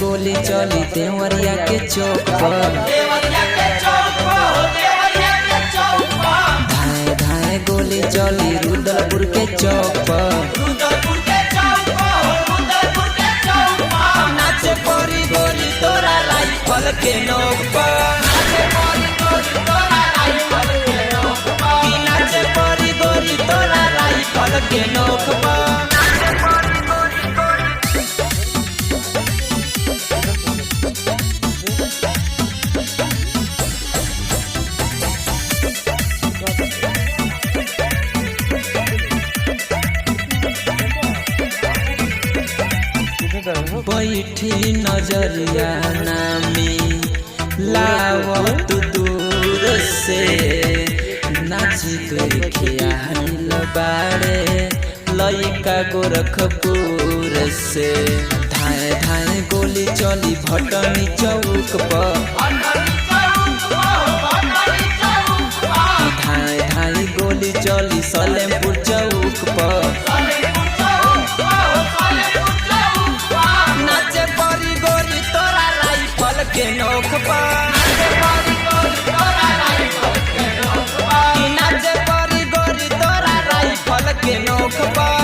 गोली चली देवरिया के चौक पर। धाए धाए गोली चली रुद्रपुर के चौक पर। नाचे परी गोली तोरा राइफल के नोक पर। नाचे परी गोली तोरा राइफल के नोक पर। बैठी नजरिया नामी लावत दूर से नाच देखिया बाड़े लइका गोरखपुर से। धाए धाए गोली चली भटनी चौक पर। धाए धाए गोली चली सलेमपुर चौक पर। नाचे परी गोली तोरा राइफल के नोक पर। नाचे परी गोली तोरा राइफल के नोक पर।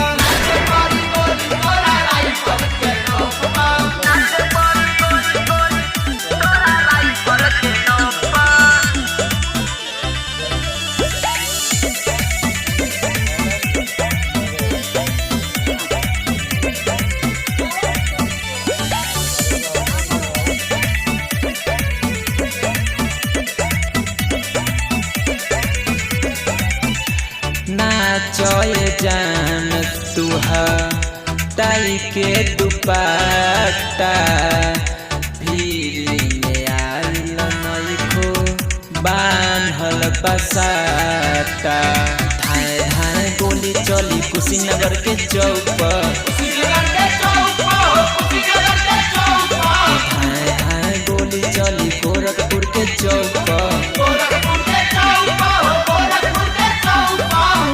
नाचोए जान तुहा टाई के दुपट्टा भीड़ में आइल नइखो बान्हल बसाता। धाए धाए गोली चली कुशीनगर के चौक पर। धाए धाए गोली चली गोरखपुर के चौक पर।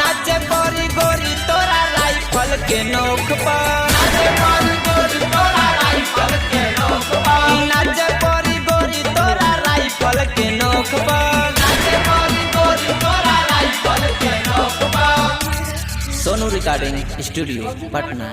नाचे परी गोली तोरा राइफल के नोक पर। नाचे परी गोली तोरा राइफल के नोक पर। Sonu recording studio Patna.